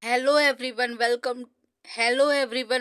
Hello everyone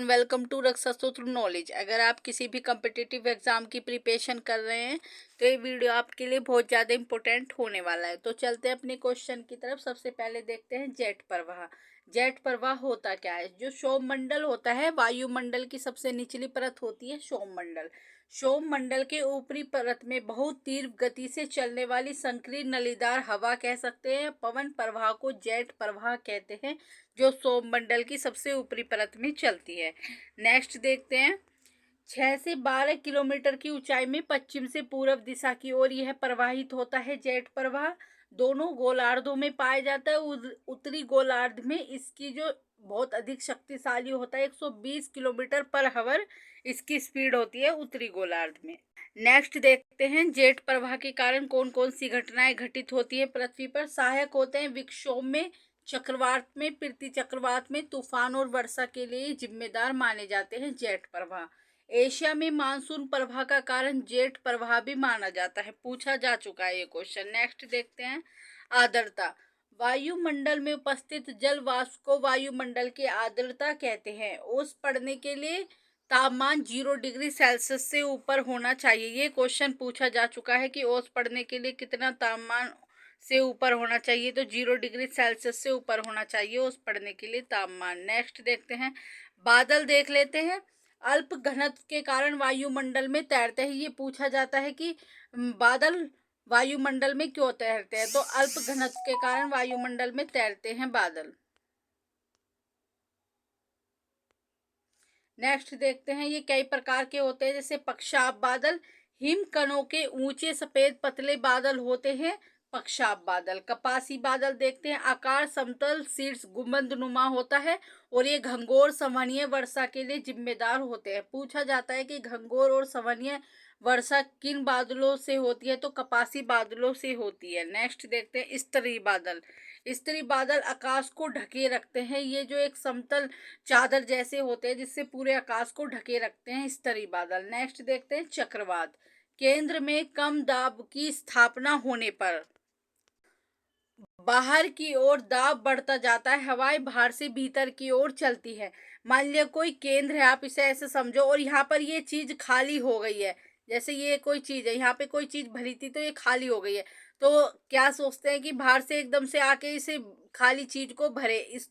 welcome to रक्षा सूत्र knowledge. अगर आप किसी भी कम्पिटिटिव एग्जाम की प्रिपरेशन कर रहे हैं तो ये वीडियो आपके लिए बहुत ज़्यादा इंपॉर्टेंट होने वाला है। तो चलते हैं अपने क्वेश्चन की तरफ। सबसे पहले देखते हैं जेट प्रवाह। जेट प्रवाह होता क्या है? जो सौरमंडल होता है, वायुमंडल की सबसे निचली परत होती है सौरमंडल। सौरमंडल के ऊपरी परत में बहुत तीव्र गति से चलने वाली संकीर्ण नलीदार हवा कह सकते हैं। पवन प्रवाह को जेट प्रवाह कहते हैं, जो सौरमंडल की सबसे ऊपरी परत में चलती है। नेक्स्ट देखते हैं। 6 से 12 किलोमीटर की ऊंचाई में पश्चिम से पूर्व दिशा की ओर यह प्रवाहित होता है। जेट प्रवाह दोनों गोलार्धों में पाया जाता है। उत्तरी गोलार्ध में इसकी जो बहुत अधिक शक्तिशाली होता है, 120 किलोमीटर पर आवर इसकी स्पीड होती है उत्तरी गोलार्ध में। नेक्स्ट देखते हैं, जेट प्रवाह के कारण कौन कौन सी घटनाएं घटित होती है पृथ्वी पर। सहायक होते हैं विक्षोभ में, चक्रवात में, पृथ्वी चक्रवात में, तूफान और वर्षा के लिए जिम्मेदार माने जाते हैं जेट प्रवाह। एशिया में मानसून प्रवाह का कारण जेट प्रवाह भी माना जाता है। पूछा जा चुका है ये क्वेश्चन। नेक्स्ट देखते हैं, आर्द्रता। वायुमंडल में उपस्थित जल वाष्प को वायुमंडल की आर्द्रता कहते हैं। ओस पड़ने के लिए तापमान 0 डिग्री सेल्सियस से ऊपर होना चाहिए। ये क्वेश्चन पूछा जा चुका है कि ओस पड़ने के लिए कितना तापमान से ऊपर होना चाहिए, तो 0 डिग्री सेल्सियस से ऊपर होना चाहिए ओस पड़ने के लिए तापमान। नेक्स्ट देखते हैं, बादल देख लेते हैं। अल्प घनत्व के कारण वायुमंडल में तैरते हैं। ये पूछा जाता है कि बादल वायुमंडल में क्यों तैरते हैं, तो अल्प घनत्व के कारण वायुमंडल में तैरते हैं बादल। नेक्स्ट देखते हैं, ये कई प्रकार के होते हैं, जैसे पक्षाप बादल। हिमकणों के ऊंचे सफेद पतले बादल होते हैं पक्षाप बादल। कपासी बादल देखते हैं, आकार समतल शीर्ष गुंबद नुमा होता है और ये घंघोर संवहनीय वर्षा के लिए जिम्मेदार होते हैं। पूछा जाता है कि घंघोर और संवहनीय वर्षा किन बादलों से होती है, तो कपासी बादलों से होती है। नेक्स्ट देखते हैं, स्तरीय बादल। स्तरीय बादल आकाश को ढके रखते हैं। ये जो एक समतल चादर जैसे होते हैं जिससे पूरे आकाश को ढके रखते हैं स्तरीय बादल। नेक्स्ट देखते हैं, चक्रवात। केंद्र में कम दाब की स्थापना होने पर बाहर की ओर दाब बढ़ता जाता है। हवाएं बाहर से भीतर की ओर चलती है। मान लिया कोई केंद्र है, आप इसे ऐसे समझो, और यहाँ पर ये चीज खाली हो गई है। जैसे ये कोई चीज है, यहाँ पे कोई चीज भरी थी तो ये खाली हो गई है। तो क्या सोचते हैं कि बाहर से एकदम से आके इसे खाली चीज को भरे। इस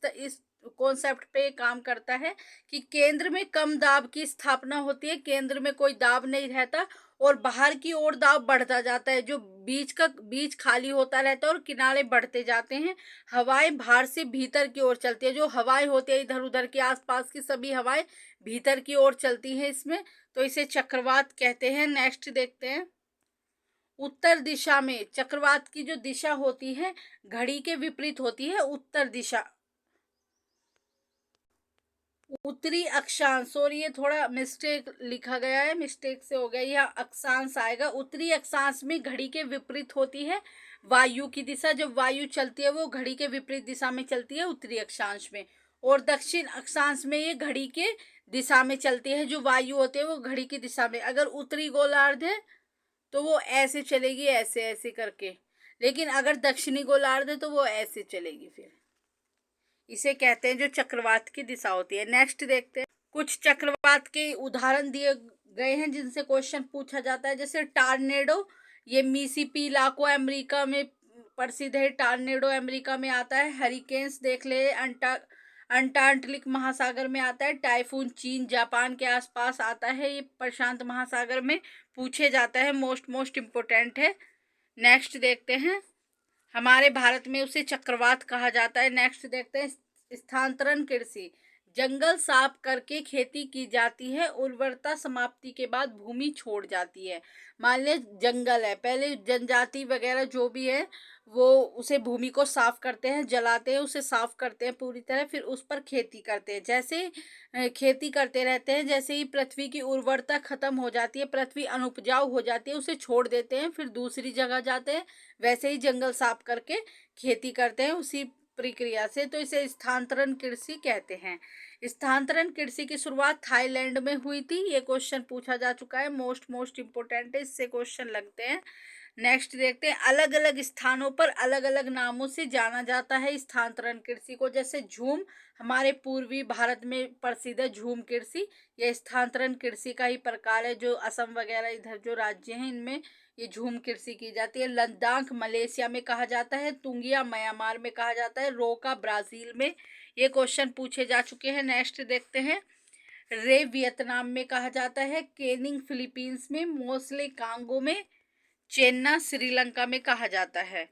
कॉन्सेप्ट पे काम करता है कि केंद्र में कम दाब की स्थापना होती है। केंद्र में कोई दाब नहीं रहता और बाहर की ओर दाब बढ़ता जाता है। जो बीच खाली होता रहता है और किनारे बढ़ते जाते हैं। हवाएं बाहर से भीतर की ओर चलती है। जो हवाएं होती है इधर उधर के आसपास की सभी हवाएं भीतर की ओर चलती हैं इसमें, तो इसे चक्रवात कहते हैं। नेक्स्ट देखते हैं, उत्तर दिशा में चक्रवात की जो दिशा होती है घड़ी के विपरीत होती है। उत्तर दिशा, उत्तरी अक्षांश, और ये थोड़ा मिस्टेक लिखा गया है, मिस्टेक से हो गया, यह अक्षांश आएगा। उत्तरी अक्षांश में घड़ी के विपरीत होती है वायु की दिशा। जब वायु चलती है वो घड़ी के विपरीत दिशा में चलती है उत्तरी अक्षांश में। और दक्षिण अक्षांश में ये घड़ी के दिशा में चलती है। जो वायु होती है वो घड़ी की दिशा में, अगर उत्तरी गोलार्ध है तो वो ऐसे चलेगी, ऐसे ऐसे करके, लेकिन अगर दक्षिणी गोलार्ध है तो वो ऐसे चलेगी। फिर इसे कहते हैं जो चक्रवात की दिशा होती है। नेक्स्ट देखते हैं, कुछ चक्रवात के उदाहरण दिए गए हैं जिनसे क्वेश्चन पूछा जाता है। जैसे टार्नेडो, ये मिसिसिपी इलाकों अमेरिका में प्रसिद्ध है। टार्नेडो अमेरिका में आता है। हरिकेन्स देख ले, अंटार्कटिक महासागर में आता है। टाइफून चीन जापान के आसपास आता है। ये प्रशांत महासागर में पूछे जाता है, मोस्ट इम्पोर्टेंट है। नेक्स्ट देखते हैं, हमारे भारत में उसे चक्रवात कहा जाता है। नेक्स्ट देखते हैं, स्थानांतरण कृषि। जंगल साफ करके खेती की जाती है। उर्वरता समाप्ति के बाद भूमि छोड़ जाती है। मान लिया जंगल है, पहले जनजाति वगैरह जो भी है वो उसे भूमि को साफ करते हैं, जलाते हैं, उसे साफ करते हैं पूरी तरह, फिर उस पर खेती करते हैं। जैसे खेती करते रहते हैं, जैसे ही पृथ्वी की उर्वरता खत्म हो जाती है, पृथ्वी अनुपजाऊ हो जाती है, उसे छोड़ देते हैं, फिर दूसरी जगह जाते हैं। वैसे ही जंगल साफ करके खेती करते हैं उसी प्रक्रिया से, तो इसे स्थानांतरण कृषि कहते हैं। स्थानांतरण कृषि की शुरुआत थाईलैंड में हुई थी। ये क्वेश्चन पूछा जा चुका है, मोस्ट इम्पोर्टेंट है, इससे क्वेश्चन लगते हैं। नेक्स्ट देखते हैं, अलग अलग स्थानों पर अलग अलग नामों से जाना जाता है स्थानांतरण कृषि को। जैसे झूम हमारे पूर्वी भारत में प्रसिद्ध है, झूम कृषि ये स्थानांतरण कृषि का ही प्रकार है। जो असम वगैरह इधर जो राज्य हैं इनमें ये झूम कृषि की जाती है। लद्दाख मलेशिया में कहा जाता है, तुंगिया म्यांमार में कहा जाता है, रोका ब्राजील में। ये क्वेश्चन पूछे जा चुके हैं। नेक्स्ट देखते हैं, रे वियतनाम में कहा जाता है, केनिंग फिलीपींस में, मोस्ले कांगो में, चेन्ना श्रीलंका में कहा जाता है।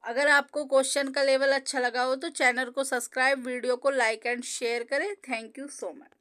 अगर आपको क्वेश्चन का लेवल अच्छा लगा हो तो चैनल को सब्सक्राइब, वीडियो को लाइक एंड शेयर करें। Thank you so much.